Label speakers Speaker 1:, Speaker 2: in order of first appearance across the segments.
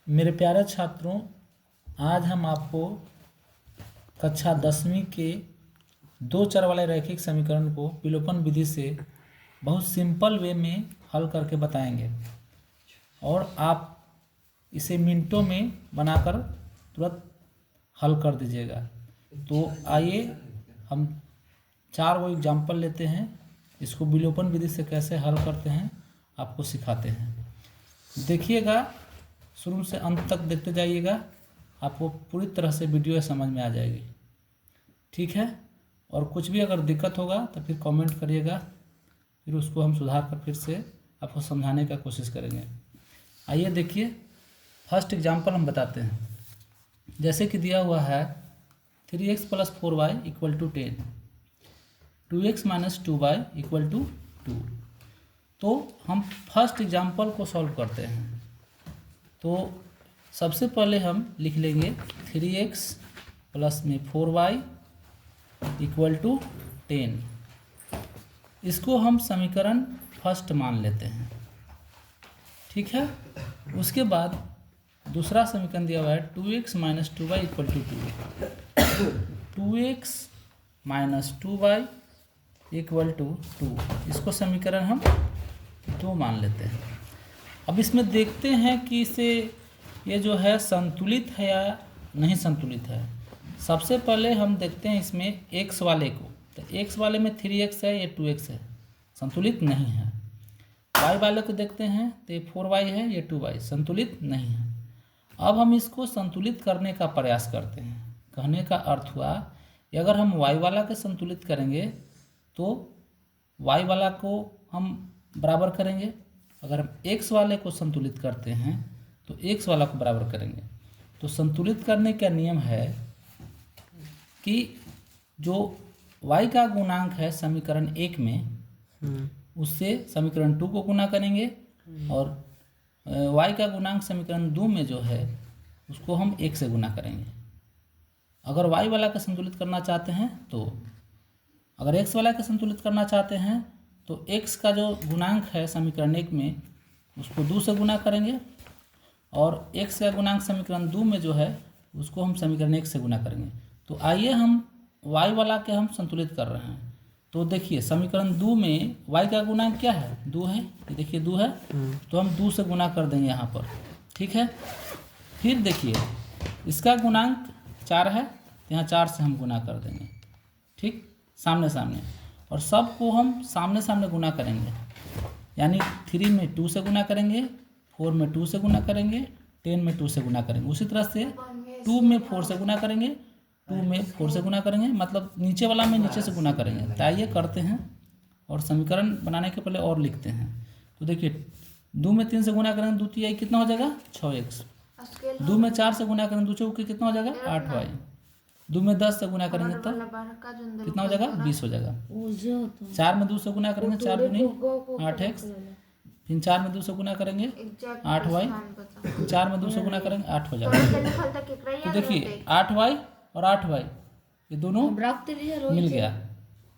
Speaker 1: मेरे प्यारे छात्रों, आज हम आपको कक्षा 10वीं के दो चर वाले रैखिक समीकरण को विलोपन विधि से बहुत सिंपल वे में हल करके बताएंगे और आप इसे मिनटों में बनाकर तुरंत हल कर दीजिएगा। तो आइए हम 4 वो एग्जाम्पल लेते हैं, इसको विलोपन विधि से कैसे हल करते हैं आपको सिखाते हैं। देखिएगा, शुरू से अंत तक देखते जाइएगा, आपको पूरी तरह से वीडियो समझ में आ जाएगी। ठीक है, और कुछ भी अगर दिक्कत होगा तो फिर कमेंट करिएगा, फिर उसको हम सुधार कर फिर से आपको समझाने का कोशिश करेंगे। आइए देखिए, फर्स्ट एग्जाम्पल हम बताते हैं। जैसे कि दिया हुआ है 3x + 4y = 10, 2x - 2y = 2। तो हम फर्स्ट एग्जाम्पल को सॉल्व करते हैं। तो सबसे पहले हम लिख लेंगे 3x + 4y = 10। इसको हम समीकरण फर्स्ट मान लेते हैं। ठीक है, उसके बाद दूसरा समीकरण दिया हुआ है 2x - 2y = 2। 2x - 2y = 2, इसको समीकरण हम 2 मान लेते हैं। अब इसमें देखते हैं कि इसे ये जो है संतुलित है या नहीं संतुलित है। सबसे पहले हम देखते हैं इसमें x वाले को, तो x वाले में 3x है, ये 2x है, संतुलित नहीं है। y वाले को देखते हैं तो ये 4y है, ये 2y, संतुलित नहीं है। अब हम इसको संतुलित करने का प्रयास करते हैं। कहने का अर्थ हुआ कि अगर हम y वाला के संतुलित करेंगे तो y वाला को हम बराबर करेंगे, अगर हम x वाले को संतुलित करते हैं तो x वाला को बराबर करेंगे। तो संतुलित करने का नियम है कि जो y का गुणांक है समीकरण 1 में, उससे समीकरण 2 को गुना करेंगे, और y का गुणांक समीकरण 2 में जो है उसको हम 1 से गुना करेंगे। अगर y वाला का संतुलित करना चाहते हैं तो, अगर x वाला का संतुलित करना चाहते हैं तो x का जो गुणांक है समीकरण 1 में उसको 2 से गुना करेंगे, और x का गुणांक समीकरण 2 में जो है उसको हम समीकरण 1 से गुना करेंगे। तो आइए हम y वाला के हम संतुलित कर रहे हैं। तो देखिए समीकरण 2 में y का गुणांक क्या है, 2 है, ये देखिए 2 है, तो हम 2 से गुना कर देंगे यहाँ पर। ठीक है, फिर देखिए इसका गुणांक 4 है, यहाँ 4 से हम गुना कर देंगे। ठीक, सामने सामने, और सबको हम सामने सामने गुना करेंगे, यानी 3 में 2 से गुना करेंगे, 4 में 2 से गुना करेंगे, 10 में 2 से गुना करेंगे। उसी तरह से 2 में 4 से गुना करेंगे, 2 में 4 से गुना करेंगे, मतलब नीचे वाला में नीचे से गुना करेंगे। तो आइए करते हैं, और समीकरण बनाने के पहले और लिखते हैं। तो देखिए 2 में 3 से गुना करेंगे, 2 3 कितना हो जाएगा 6x। 2 में 4 से गुना करेंगे, 2 चौके कितना हो जाएगा 8y। 2 में 10 से गुना करेंगे तो कितना हो जाएगा 20 हो जाएगा। 4 में 2 से गुना करेंगे, 4 दूनी 8x, फिर 4 में 2 से गुना करेंगे 8y, 4 में 2 से गुना करेंगे 8 हो जाएगा। तो देखिए 8y और 8y ये दोनों मिल गया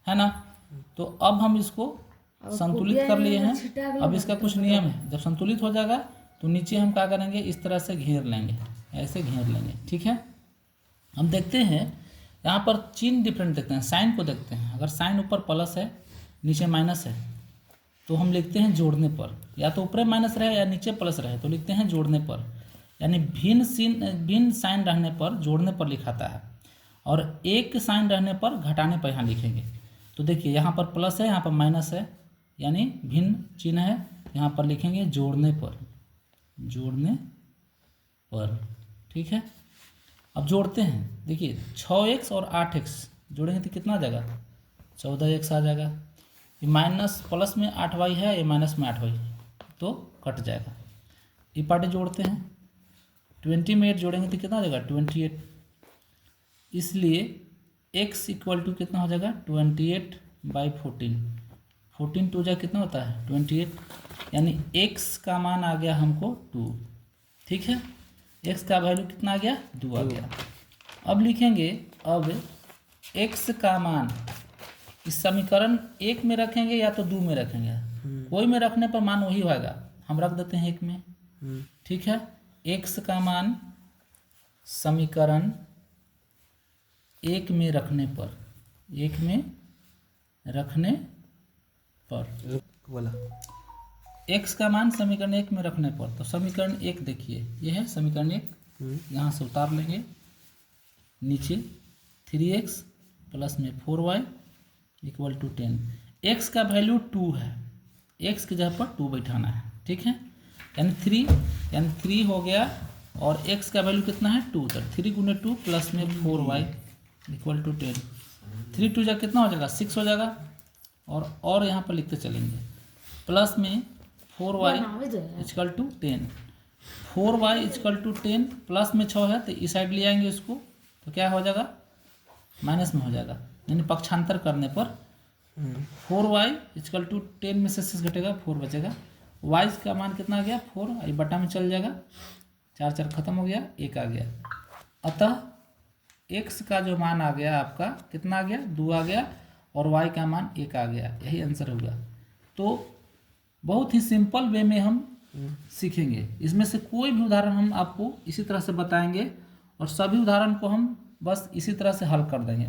Speaker 1: है ना। तो अब हम इसको संतुलित कर लिए हैं। अब इसका कुछ नियम है, जब संतुलित हो जाएगा तो नीचे हम क्या करेंगे, इस तरह से घेर लेंगे, ऐसे घेर लेंगे। ठीक है, हम देखते हैं यहाँ पर चिन्ह डिफरेंट देखते हैं, साइन को देखते हैं। अगर साइन ऊपर प्लस है नीचे माइनस है तो हम लिखते हैं जोड़ने पर, या तो ऊपर माइनस रहे या नीचे प्लस रहे तो लिखते हैं जोड़ने पर, यानी भिन्न साइन रहने पर जोड़ने पर लिखाता है, और एक साइन रहने पर घटाने पर यहाँ लिखेंगे। तो देखिए यहाँ पर प्लस है, यहाँ पर माइनस है, यानी भिन्न चिन्ह है, यहाँ पर लिखेंगे जोड़ने पर, जोड़ने पर। ठीक है, अब जोड़ते हैं। देखिए 6x और 8x जोड़ेंगे तो कितना आ जाएगा 14x आ जाएगा। ये माइनस प्लस में 8y है, ये माइनस में 8y, तो कट जाएगा। ये पार्टी जोड़ते हैं, 20 में 8 जोड़ेंगे तो कितना हो जाएगा 28। इसलिए x = कितना हो जाएगा 28/14। 14 2 जाए कितना होता है 28, यानी x का मान आ गया हमको 2। ठीक है, x का वैल्यू कितना आ गया 2 आ गया। अब लिखेंगे, अब x का मान इस समीकरण 1 में रखेंगे या तो 2 में रखेंगे, कोई में रखने पर मान वही होगा, हम रख देते हैं 1 में। ठीक है, x का मान समीकरण 1 में रखने पर, 1 में रखने पर
Speaker 2: बोला
Speaker 1: x का मान समीकरण 1 में रखने पर, तो समीकरण 1 देखिए, ये है समीकरण 1, यहाँ से उतार लेंगे नीचे 3x प्लस में 4y इक्वल टू 10। x का वैल्यू 2 है, x की जगह पर 2 बैठाना है, ठीक है, यानी 3 हो गया और x का वैल्यू कितना है 2, तो 3 गुने 2 प्लस में 4y इक्वल टू 10। 3 2 जा कितना हो जाएगा 6 हो जाएगा, और यहाँ पर लिखते चलेंगे प्लस में 4y equal to 10, 4y equal to 10 plus में 6 है तो इस साइड ले आएंगे इसको, तो क्या हो जाएगा माइनस में हो जाएगा, यानी पक्षांतर करने पर 4y इक्वल टू 10 में से 6 घटेगा 4 बचेगा, y का मान कितना आ गया 4, ये बटा में चल जाएगा, 4 4 खत्म हो गया, 1 आ गया। अतः x का जो मान आ गया आपका कितना आ गया 2 आ गया और y का मान 1 आ गया, यही आंसर होगा। तो बहुत ही सिंपल वे में हम सीखेंगे, इसमें से कोई भी उदाहरण हम आपको इसी तरह से बताएंगे और सभी उदाहरण को हम बस इसी तरह से हल कर देंगे।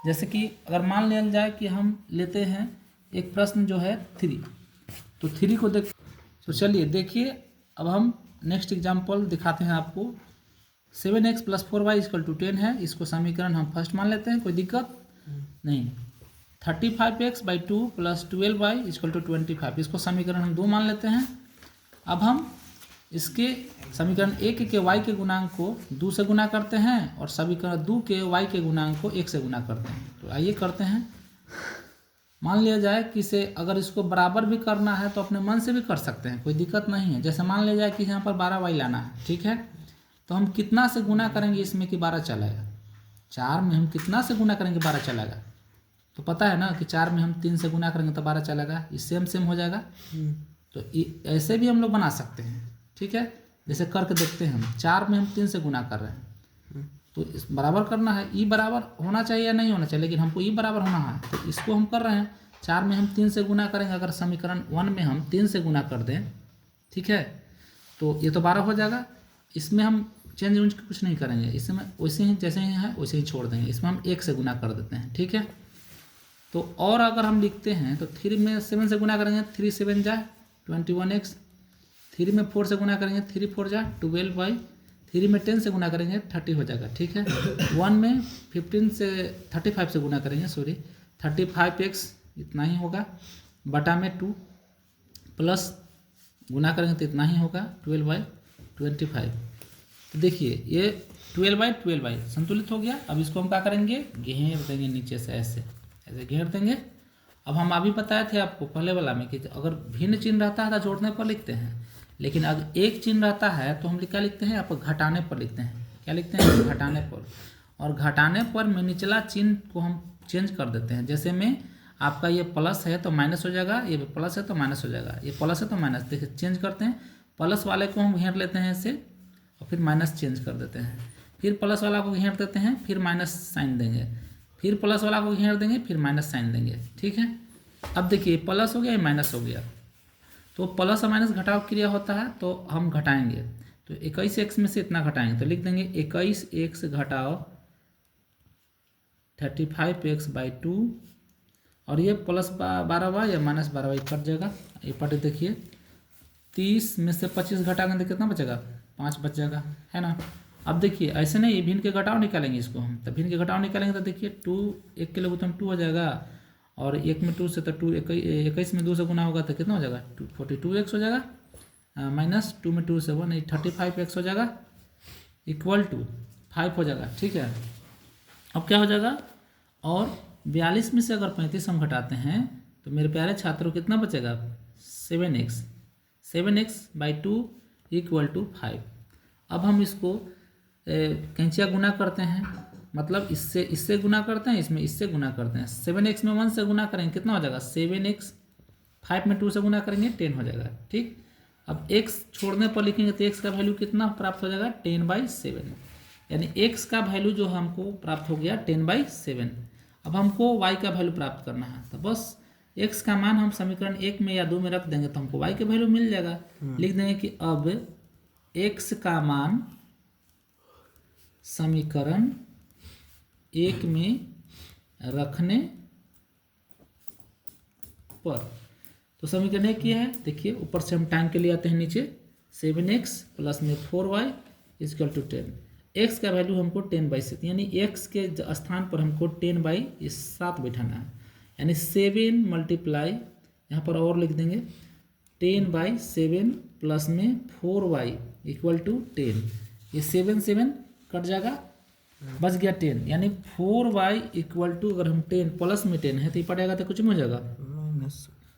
Speaker 1: जैसे कि अगर मान लिया जाए कि हम लेते हैं एक प्रश्न जो है 3, तो 3 को देख, तो चलिए देखिए अब हम नेक्स्ट एग्जाम्पल दिखाते हैं आपको। 7x plus 4y equal to 10 है, इसको समीकरण हम फर्स्ट मान लेते हैं, कोई दिक्कत नहीं। 35x/2 plus 12y equal to 25, इसको समीकरण हम 2 मान लेते हैं। अब हम इसके समीकरण 1 के y के गुणांक को 2 से गुना करते हैं और समीकरण 2 के y के गुणांक को 1 से गुना करते हैं। तो आइए करते हैं। मान लिया जाए कि इसे अगर इसको बराबर भी करना है तो अपने मन से भी कर सकते हैं, कोई दिक्कत नहीं है। जैसे मान लिया जाए कि यहाँ पर 12y लाना है, ठीक है, तो हम कितना से गुना करेंगे इसमें कि 12 चलेगा, 4 में हम कितना से गुना करेंगे 12 चलेगा, तो पता है ना कि 4 में हम 3 से गुना करेंगे तो 12 चलेगा, ये सेम हो जाएगा। तो ऐसे भी हम लोग बना सकते हैं, ठीक है, जैसे करके देखते हैं हम। 4 में हम 3 से गुना कर रहे हैं, तो इस बराबर करना है, ई बराबर होना चाहिए या नहीं होना चाहिए, लेकिन हमको ई बराबर होना है, तो इसको हम कर रहे हैं। 4 में हम 3 से गुना करेंगे, अगर समीकरण 1 में हम 3 से गुना कर दें, ठीक है, तो ये तो 12 हो जाएगा। इसमें हम चेंज वेंज कुछ नहीं करेंगे, इसमें वैसे ही जैसे ही है वैसे ही छोड़ देंगे, इसमें हम 1 से गुना कर देते हैं, ठीक है। तो और अगर हम लिखते हैं तो 3 में 7 से गुना करेंगे, 3 7 जा 21x, 3 में 4 से गुना करेंगे, 3 4 जा 12y, 3 में 10 से गुना करेंगे 30 हो जाएगा, ठीक है। 1 में 15 से 35 से गुना करेंगे, 35x इतना ही होगा, बटा में 2 प्लस गुना करेंगे तो इतना ही होगा 12/25। तो देखिए ये 12/12 संतुलित हो गया। अब इसको हम क्या करेंगे, घेर देंगे नीचे से, ऐसे घेर देंगे। अब हम अभी बताए थे आपको पहले वाला में कि अगर भिन्न चिन्ह रहता है तो जोड़ने पर लिखते हैं, लेकिन अगर एक चिन्ह रहता है तो हम क्या लिखते हैं, आप घटाने पर लिखते हैं। क्या लिखते हैं, घटाने पर। और घटाने पर में निचला चिन्ह को हम चेंज कर देते हैं। जैसे में आपका ये प्लस है तो माइनस हो जाएगा, ये प्लस है तो माइनस हो जाएगा, ये प्लस है तो माइनस, देखिए चेंज करते हैं। प्लस वाले को हम घेर लेते हैं ऐसे और फिर माइनस चेंज कर देते हैं, फिर प्लस वाला को घेर देते हैं, फिर माइनस साइन देंगे, फिर प्लस वाला को घेर देंगे, फिर माइनस साइन देंगे, ठीक है। अब देखिए प्लस हो गया, ये माइनस हो गया, तो प्लस और माइनस घटाव क्रिया होता है, तो हम घटाएंगे। तो 21x में से इतना घटाएंगे तो लिख देंगे 21x घटाओ 35x/2, और ये प्लस 12y या माइनस 12y कट जाएगा। ये पट देखिए 30 में से 25 घटाएंगे तो कितना बचेगा, 5 बच जाएगा, है ना। अब देखिए ऐसे नहीं, ये भिन्न के घटाव निकालेंगे इसको हम, तो भिन्न के घटाव निकालेंगे तो देखिए 2 1 के लोग तो 2 हो जाएगा, और 1 में 2 से तो 2 21 में 2 से गुना होगा तो कितना हो जाएगा 42x हो जाएगा, माइनस 2 में 2 से 1 35x हो जाएगा, इक्वल टू 5 हो जाएगा, ठीक है। अब क्या हो जाएगा, और 42 में से अगर 35 हम घटाते हैं तो मेरे प्यारे छात्रों कितना बचेगा 7x/2 इक्वल टू 5। अब हम इसको कैंचिया गुना करते हैं, मतलब इससे गुना करते हैं, इसमें इससे गुना करते हैं। 7x में 1 से गुना करेंगे कितना हो जाएगा 7x, 5 में 2 से गुना करेंगे 10 हो जाएगा, ठीक। अब x छोड़ने पर लिखेंगे तो x का वैल्यू कितना प्राप्त हो जाएगा 10/7, यानी x का वैल्यू जो हमको प्राप्त हो गया 10/7। अब हमको y का वैल्यू प्राप्त करना है, तो बस x का मान हम समीकरण 1 में या 2 में रख देंगे तो हमको y का वैल्यू मिल जाएगा। लिख देंगे कि अब x का मान समीकरण 1 में रखने पर। तो समीकरण 1 क्या है, देखिए ऊपर से हम टाइम के लिए आते हैं, नीचे 7x प्लस में 4y इक्वल टू 10। x का वैल्यू हमको 10/7 यानी x के स्थान पर हमको 10/7 बैठाना है, यानी 7 मल्टीप्लाई यहाँ पर और लिख देंगे 10/7 प्लस में 4y इक्वल टू 10। ये 7 कट जाएगा, बच गया 10, यानी 4y इक्वल टू, अगर हम 10 प्लस में 10 है तो ये पड़ेगा तो कुछ में हो जाएगा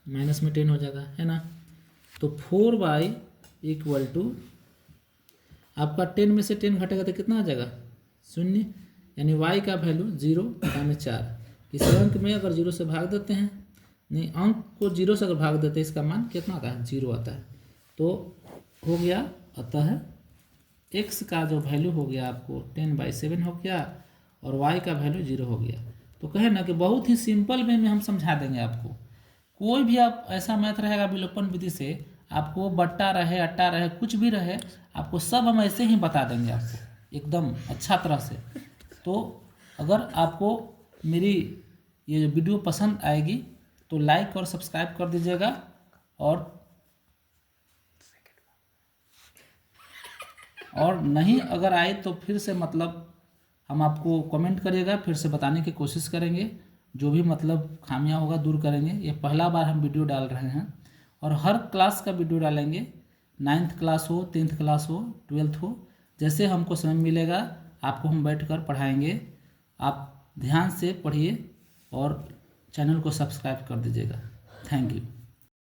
Speaker 1: माइनस में 10 हो जाएगा, है ना। तो 4y इक्वल टू आपका 10 में से 10 घटेगा तो कितना आ जाएगा 0, यानी y का वैल्यू 0 में 4। किसी अंक में अगर 0 से भाग देते हैं, नहीं अंक को 0 से अगर भाग देते हैं, इसका मान कितना आता है 0 आता है। तो हो गया, अतः x का जो वैल्यू हो गया आपको 10/7 हो गया और y का वैल्यू 0 हो गया। तो कहे ना कि बहुत ही सिंपल वे में हम समझा देंगे आपको। कोई भी आप ऐसा मैथ रहेगा विलोपन विधि से, आपको बट्टा रहे अट्टा रहे कुछ भी रहे, आपको सब हम ऐसे ही बता देंगे आपको एकदम अच्छा तरह से। तो अगर आपको मेरी ये वीडियो पसंद आएगी तो लाइक और सब्सक्राइब कर दीजिएगा, और नहीं अगर आए तो फिर से मतलब हम आपको कमेंट करिएगा, फिर से बताने की कोशिश करेंगे, जो भी मतलब खामियां होगा दूर करेंगे। ये पहला बार हम वीडियो डाल रहे हैं और हर क्लास का वीडियो डालेंगे, 9th क्लास हो, 10th क्लास हो, 12th हो, जैसे हमको समय मिलेगा आपको हम बैठकर पढ़ाएंगे। आप ध्यान से पढ़िए और चैनल को सब्सक्राइब कर दीजिएगा। Thank you.